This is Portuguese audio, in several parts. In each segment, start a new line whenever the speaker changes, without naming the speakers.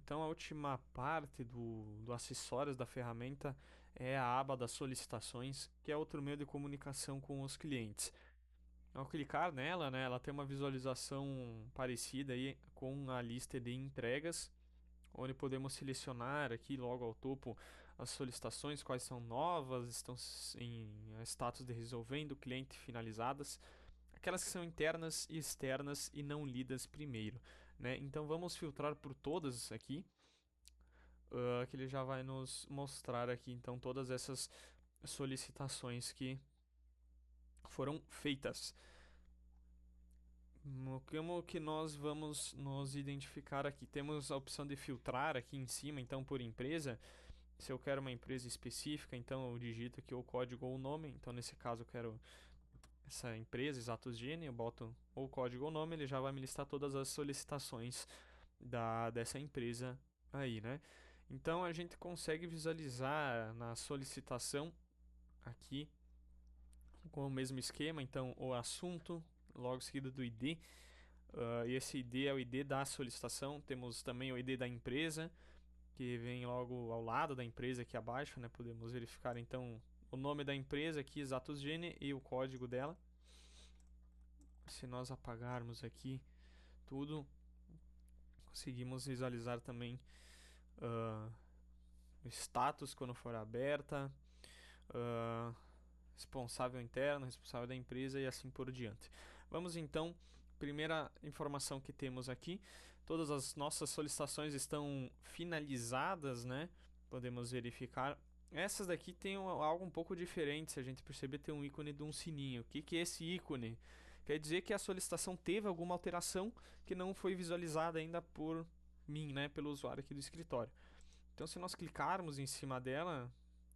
Então a última parte do acessórios da ferramenta é a aba das solicitações, que é outro meio de comunicação com os clientes. Ao clicar nela, né, ela tem uma visualização parecida aí com a lista de entregas, onde podemos selecionar aqui logo ao topo as solicitações, quais são novas, estão em status de resolvendo, cliente finalizadas, aquelas que são internas e externas e não lidas primeiro, né? Então vamos filtrar por todas aqui, que ele já vai nos mostrar aqui então todas essas solicitações que foram feitas. Como que nós vamos nos identificar aqui? Temos a opção de filtrar aqui em cima, então por empresa. Se eu quero uma empresa específica, então eu digito aqui o código ou o nome. Então nesse caso eu quero essa empresa, ExatosGene, eu boto ou o código ou o nome, ele já vai me listar todas as solicitações dessa empresa aí, né? Então a gente consegue visualizar na solicitação aqui com o mesmo esquema, então o assunto, logo seguido do ID. E esse ID é o ID da solicitação. Temos também o ID da empresa, que vem logo ao lado da empresa aqui abaixo, né? Podemos verificar então o nome da empresa aqui, ExatosGene, e o código dela. Se nós apagarmos aqui tudo, conseguimos visualizar também uh, o status quando for aberta, uh, responsável interno, responsável da empresa e assim por diante. Vamos então, primeira informação que temos aqui, todas as nossas solicitações estão finalizadas, né? Podemos verificar. Essas daqui tem algo um pouco diferente, se a gente perceber, tem um ícone de um sininho. O que é esse ícone? Quer dizer que a solicitação teve alguma alteração que não foi visualizada ainda por mim, né, pelo usuário aqui do escritório. Então, se nós clicarmos em cima dela,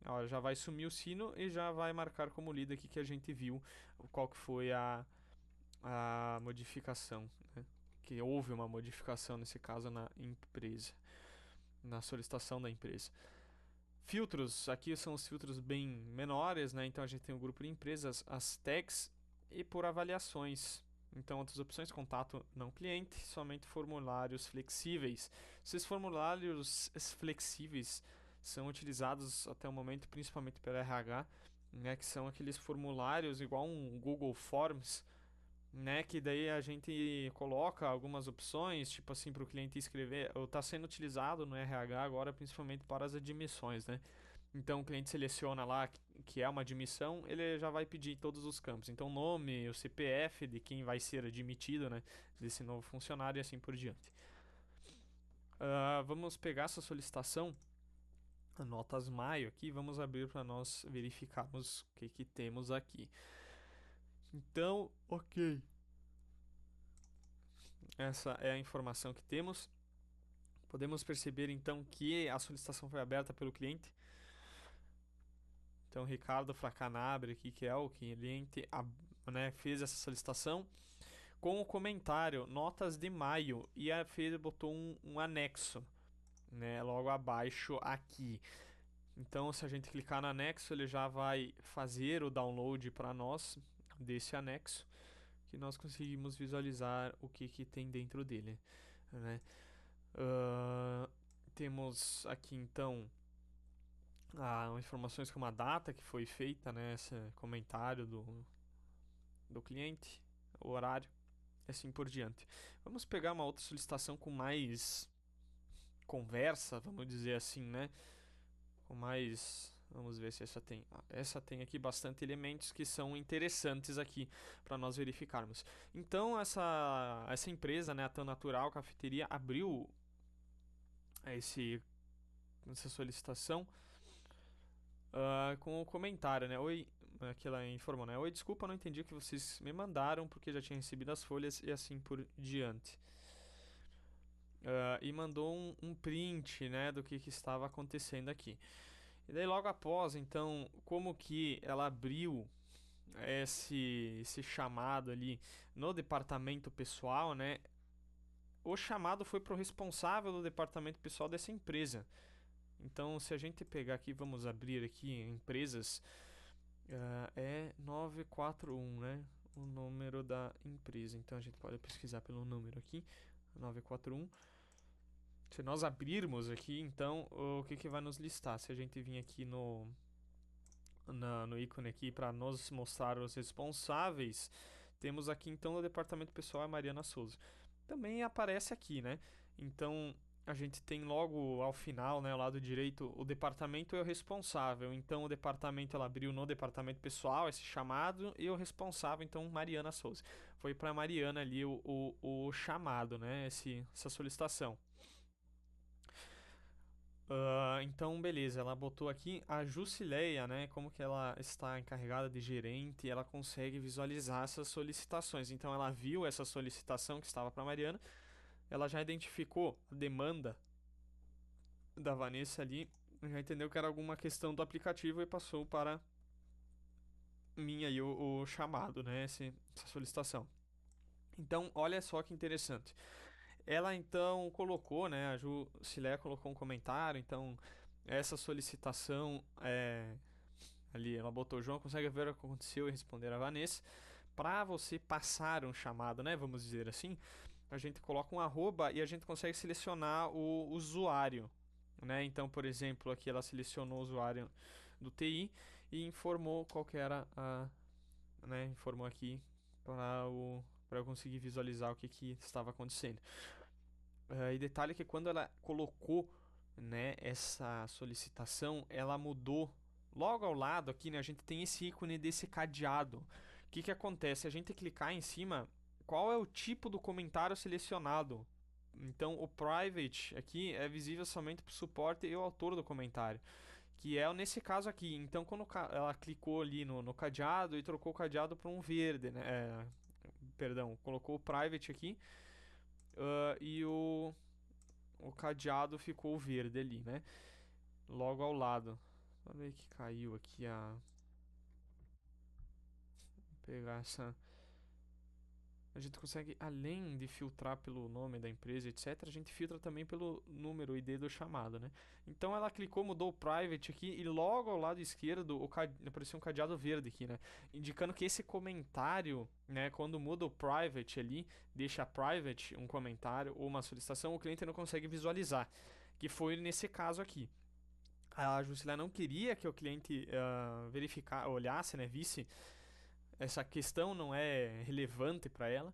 ó, já vai sumir o sino e já vai marcar como lido aqui que a gente viu qual que foi a modificação, né? Que houve uma modificação nesse caso na empresa, na solicitação da empresa. Filtros, aqui são os filtros bem menores, né? Então a gente tem o grupo de empresas, as tags e por avaliações. Então, outras opções, contato não cliente, somente formulários flexíveis. Esses formulários flexíveis são utilizados até o momento principalmente pelo RH, né, que são aqueles formulários igual um Google Forms, né, que daí a gente coloca algumas opções, tipo assim, para o cliente escrever, ou está sendo utilizado no RH agora principalmente para as admissões, né? Então o cliente seleciona lá que é uma admissão, ele já vai pedir todos os campos. Então o nome, o CPF de quem vai ser admitido, né, desse novo funcionário e assim por diante. Vamos pegar essa solicitação, notas maio aqui, vamos abrir para nós verificarmos o que temos aqui. Então, ok. Essa é a informação que temos. Podemos perceber então que a solicitação foi aberta pelo cliente. Então, Ricardo Fracanabre aqui, que é o cliente, né, fez essa solicitação com o comentário notas de maio e botou um anexo, né, logo abaixo aqui. Então, se a gente clicar no anexo, ele já vai fazer o download para nós desse anexo, que nós conseguimos visualizar o que tem dentro dele, né? Temos aqui então informações como a data que foi feita, né, esse comentário do cliente, o horário, e assim por diante. Vamos pegar uma outra solicitação com mais conversa, vamos dizer assim, né? Com mais. Vamos ver se essa tem. Essa tem aqui bastante elementos que são interessantes aqui para nós verificarmos. Então, essa empresa, né, a Tão Natural Cafeteria, abriu essa solicitação com o comentário, né? Oi, aqui ela informou, né? Oi, desculpa, não entendi o que vocês me mandaram porque já tinha recebido as folhas e assim por diante. E mandou um print, né, do que estava acontecendo aqui. E daí logo após, então, como que ela abriu esse chamado ali no departamento pessoal, né? O chamado foi para o responsável do departamento pessoal dessa empresa. Então, se a gente pegar aqui, vamos abrir aqui empresas, é 941, né? O número da empresa. Então a gente pode pesquisar pelo número aqui, 941. Se nós abrirmos aqui, então, o que vai nos listar? Se a gente vir aqui no ícone aqui para nos mostrar os responsáveis, temos aqui então o departamento pessoal a Mariana Souza. Também aparece aqui, né? Então a gente tem logo ao final, né, ao lado direito, o departamento é o responsável. Então o departamento ela abriu no departamento pessoal esse chamado e o responsável, então Mariana Souza. Foi para Mariana ali o chamado, né? Essa solicitação. Então, beleza, ela botou aqui a Jusileia, né? Como que ela está encarregada de gerente, ela consegue visualizar essas solicitações. Então, ela viu essa solicitação que estava para Mariana, ela já identificou a demanda da Vanessa ali, já entendeu que era alguma questão do aplicativo e passou para mim aí o chamado, né? Essa solicitação. Então, olha só que interessante. Ela então colocou, né? A Jusileia colocou um comentário, então essa solicitação ali, ela botou João, consegue ver o que aconteceu e responder a Vanessa. Para você passar um chamado, né? Vamos dizer assim, a gente coloca um arroba e a gente consegue selecionar o usuário, né? Então, por exemplo, aqui ela selecionou o usuário do TI e informou qual que era né? Informou aqui para eu conseguir visualizar o que estava acontecendo. E detalhe que quando ela colocou, né, essa solicitação, ela mudou. Logo ao lado aqui, né, a gente tem esse ícone desse cadeado. O que acontece? A gente clicar em cima, qual é o tipo do comentário selecionado? Então, o private aqui é visível somente para o suporte e o autor do comentário, que é nesse caso aqui. Então, quando ela clicou ali no cadeado e trocou o cadeado para um verde, né? Perdão, colocou o private aqui e o cadeado ficou verde ali, né? Logo ao lado. Olha aí que caiu aqui a. Vou pegar essa. A gente consegue, além de filtrar pelo nome da empresa, etc., a gente filtra também pelo número ID do chamado, né? Então ela clicou, mudou o private aqui e logo ao lado esquerdo apareceu um cadeado verde aqui, né? Indicando que esse comentário, né, quando muda o private ali, deixa private um comentário ou uma solicitação, o cliente não consegue visualizar. Que foi nesse caso aqui. A Jusilia não queria que o cliente olhasse, né, visse essa questão não é relevante para ela,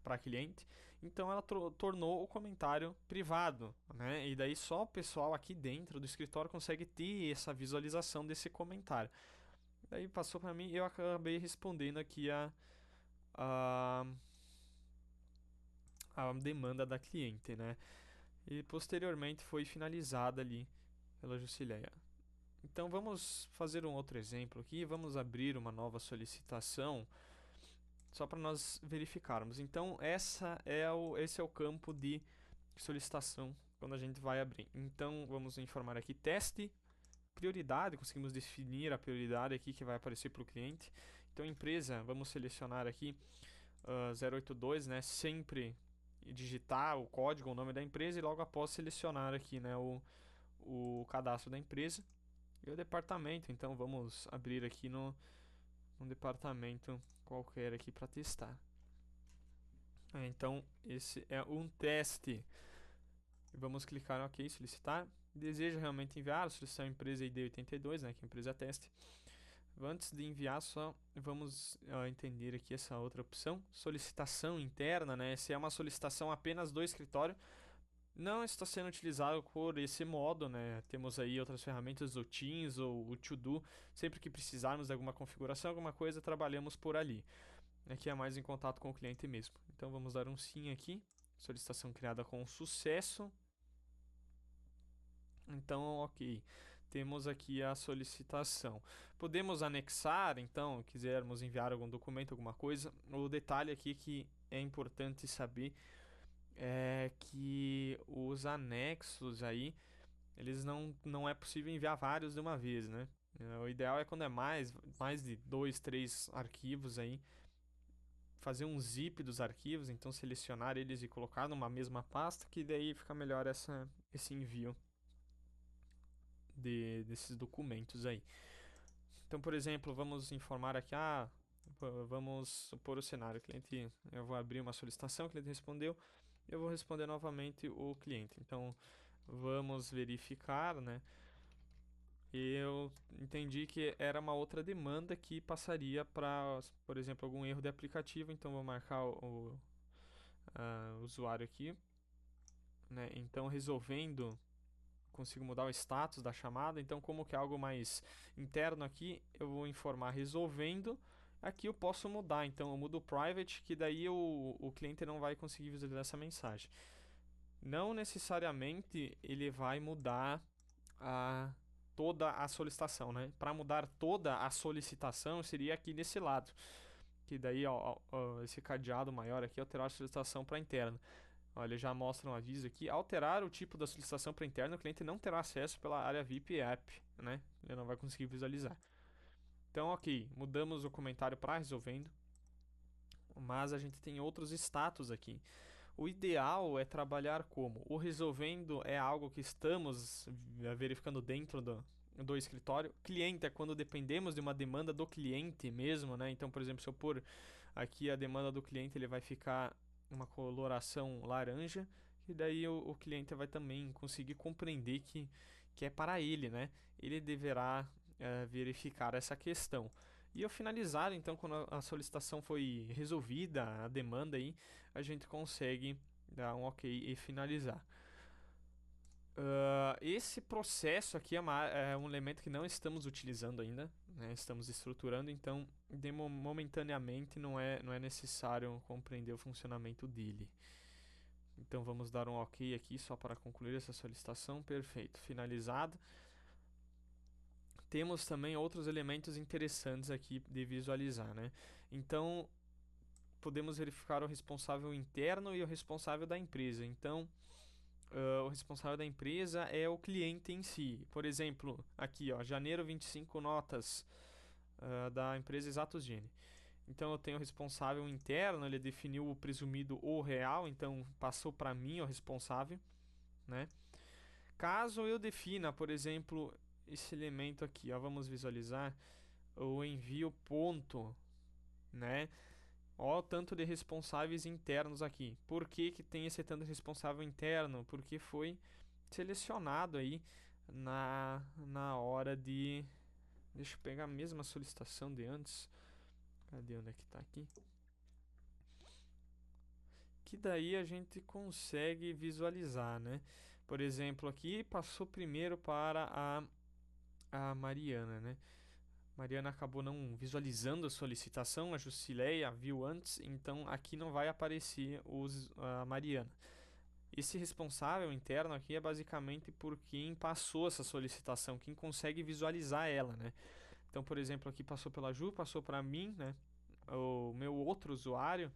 para a cliente. Então ela tornou o comentário privado, né? E daí só o pessoal aqui dentro do escritório consegue ter essa visualização desse comentário. Daí passou para mim e eu acabei respondendo aqui a, a demanda da cliente, né? E posteriormente foi finalizada ali pela Jusileia. Então vamos fazer um outro exemplo aqui, vamos abrir uma nova solicitação só para nós verificarmos. Então esse é o campo de solicitação quando a gente vai abrir. Então vamos informar aqui teste, prioridade, conseguimos definir a prioridade aqui que vai aparecer para o cliente. Então empresa, vamos selecionar aqui 082, né, sempre digitar o código, o nome da empresa e logo após selecionar aqui, né, o cadastro da empresa e o departamento. Então vamos abrir aqui no departamento qualquer aqui para testar. Então esse é um teste. Vamos clicar em OK, solicitar. Deseja realmente enviar, solicitação empresa ID 82, né, que é a empresa teste. Antes de enviar, só vamos entender aqui essa outra opção, solicitação interna, né? Se é uma solicitação apenas do escritório, não está sendo utilizado por esse modo, né? Temos aí outras ferramentas, o Teams ou o To-Do. Sempre que precisarmos de alguma configuração, alguma coisa, trabalhamos por ali. Aqui é mais em contato com o cliente mesmo. Então vamos dar um sim aqui. Solicitação criada com sucesso. Então, ok. Temos aqui a solicitação. Podemos anexar, então, quisermos enviar algum documento, alguma coisa. O detalhe aqui que é importante saber é que os anexos aí, eles não é possível enviar vários de uma vez, né? O ideal é quando é mais de 2, 3 arquivos aí, fazer um zip dos arquivos, então selecionar eles e colocar numa mesma pasta, que daí fica melhor esse envio desses documentos aí. Então, por exemplo, vamos informar aqui, vamos supor o cenário, eu vou abrir uma solicitação, o cliente respondeu, eu vou responder novamente o cliente. Então, Vamos verificar, né? Eu entendi que era uma outra demanda que passaria para, por exemplo, algum erro de aplicativo. Então vou marcar o usuário aqui, né? Então resolvendo, consigo mudar o status da chamada. Então, como que é algo mais interno aqui, eu vou informar resolvendo. Aqui eu posso mudar, então eu mudo o private, que daí o cliente não vai conseguir visualizar essa mensagem. Não necessariamente ele vai mudar a toda a solicitação, né? Para mudar toda a solicitação seria aqui nesse lado, que daí ó, esse cadeado maior aqui alterar a solicitação para interna. Olha, ele já mostra um aviso aqui. Alterar o tipo da solicitação para interna, o cliente não terá acesso pela área VIP App, né? Ele não vai conseguir visualizar. Então, ok, mudamos o comentário para resolvendo, mas a gente tem outros status aqui. O ideal é trabalhar como? O resolvendo é algo que estamos verificando dentro do escritório. Cliente é quando dependemos de uma demanda do cliente mesmo, né? Então, por exemplo, se eu pôr aqui a demanda do cliente, ele vai ficar uma coloração laranja, e daí o cliente vai também conseguir compreender que é para ele, né? Ele deverá verificar essa questão. E ao finalizar, então, quando a solicitação foi resolvida, a demanda aí, a gente consegue dar um ok e finalizar. Esse processo aqui é um elemento que não estamos utilizando ainda, né? Estamos estruturando, então momentaneamente não é necessário compreender o funcionamento dele. Então vamos dar um ok aqui só para concluir essa solicitação. Perfeito, finalizado. Temos também outros elementos interessantes aqui de visualizar, né? Então podemos verificar o responsável interno e o responsável da empresa. Então o responsável da empresa é o cliente em si. Por exemplo, aqui, ó, janeiro 25 notas da empresa Exatosgene. Então eu tenho o responsável interno, ele definiu o presumido ou real, então passou para mim o responsável, né? Caso eu defina, por exemplo, esse elemento aqui, ó, vamos visualizar o envio ponto, né? Ó, tanto de responsáveis internos aqui. Por que que tem esse tanto de responsável interno? Porque foi selecionado aí na hora de... Deixa eu pegar a mesma solicitação de antes. Cadê onde é que tá aqui? Que daí a gente consegue visualizar, né? Por exemplo, aqui passou primeiro para a Mariana, né? Mariana acabou não visualizando a solicitação, a Jusileia viu antes, então aqui não vai aparecer a Mariana. Esse responsável interno aqui é basicamente por quem passou essa solicitação, quem consegue visualizar ela, né? Então, por exemplo, aqui passou pela Ju, passou para mim, né? O meu outro usuário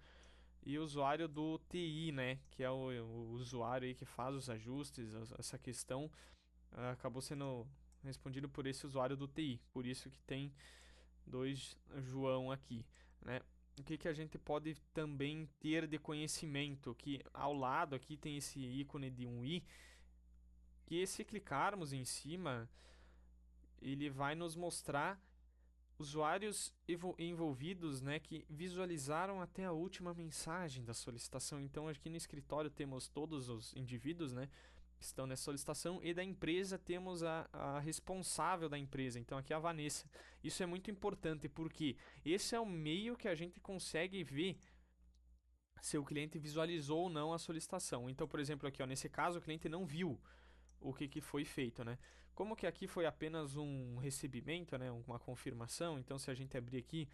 e o usuário do TI, né? Que é o usuário aí que faz os ajustes, essa questão acabou sendo respondido por esse usuário do TI. Por isso que tem dois João aqui, né? O que a gente pode também ter de conhecimento? Que ao lado aqui tem esse ícone de um i, que se clicarmos em cima, ele vai nos mostrar usuários envolvidos, né, que visualizaram até a última mensagem da solicitação. Então aqui no escritório temos todos os indivíduos, né, que estão nessa solicitação, e da empresa temos a responsável da empresa. Então aqui é a Vanessa. Isso é muito importante porque esse é o meio que a gente consegue ver se o cliente visualizou ou não a solicitação. Então, por exemplo, aqui, ó, nesse caso o cliente não viu o que foi feito, né? Como que aqui foi apenas um recebimento, né? Uma confirmação. Então, se a gente abrir aqui,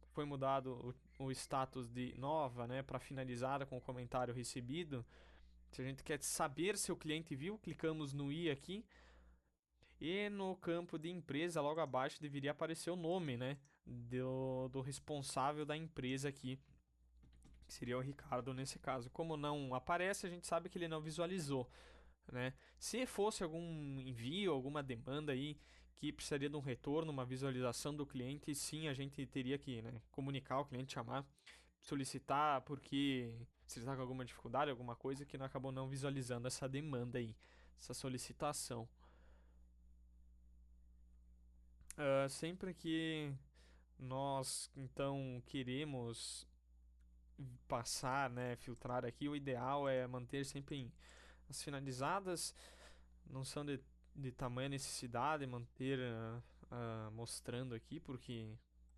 foi mudado o status de nova, né? Para finalizar com o comentário recebido. Se a gente quer saber se o cliente viu, clicamos no i aqui. E no campo de empresa, logo abaixo, deveria aparecer o nome, né? Do responsável da empresa aqui, que seria o Ricardo nesse caso. Como não aparece, a gente sabe que ele não visualizou, né? Se fosse algum envio, alguma demanda aí que precisaria de um retorno, uma visualização do cliente, sim, a gente teria que, né, comunicar ao cliente, chamar, solicitar, porque se ele está com alguma dificuldade, alguma coisa que não acabou não visualizando essa demanda aí, essa solicitação. Sempre que nós então queremos passar, né, filtrar aqui, o ideal é manter sempre As finalizadas não são de tamanha necessidade manter mostrando aqui, porque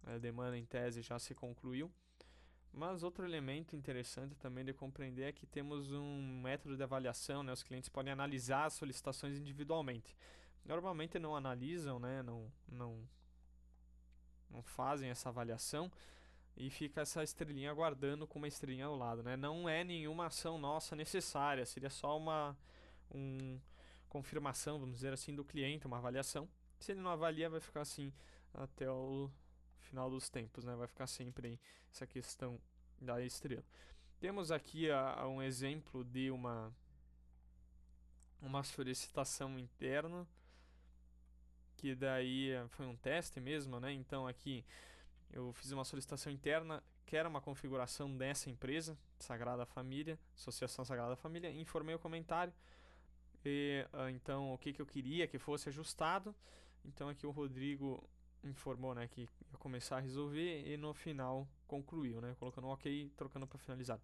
a demanda em tese já se concluiu. Mas outro elemento interessante também de compreender é que temos um método de avaliação, né? Os clientes podem analisar as solicitações individualmente. Normalmente não analisam, né? Não fazem essa avaliação e fica essa estrelinha aguardando com uma estrelinha ao lado, né? Não é nenhuma ação nossa necessária, seria só uma um, confirmação, vamos dizer assim, do cliente, uma avaliação. Se ele não avalia, vai ficar assim até o final dos tempos, né? Vai ficar sempre aí essa questão da estrela. Temos aqui um exemplo de uma solicitação interna, que daí foi um teste mesmo, né? Então aqui eu fiz uma solicitação interna, que era uma configuração dessa empresa, Sagrada Família, Associação Sagrada Família, informei o comentário e então o que eu queria que fosse ajustado. Então aqui o Rodrigo informou, né, que ia começar a resolver e no final concluiu, né, colocando um ok, trocando para finalizar.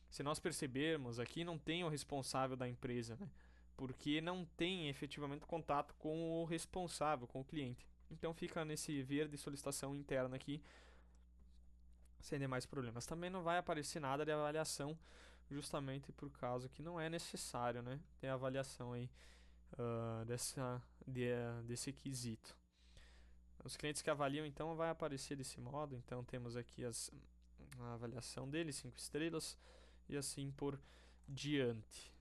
Se nós percebermos aqui, não tem o responsável da empresa, né, porque não tem efetivamente contato com o responsável, com o cliente. Então fica nesse verde solicitação interna aqui, sem demais problemas. Também não vai aparecer nada de avaliação, justamente por causa que não é necessário, né, ter avaliação aí desse quesito. Os clientes que avaliam, então, vai aparecer desse modo. Então, temos aqui a avaliação dele, 5 estrelas, e assim por diante.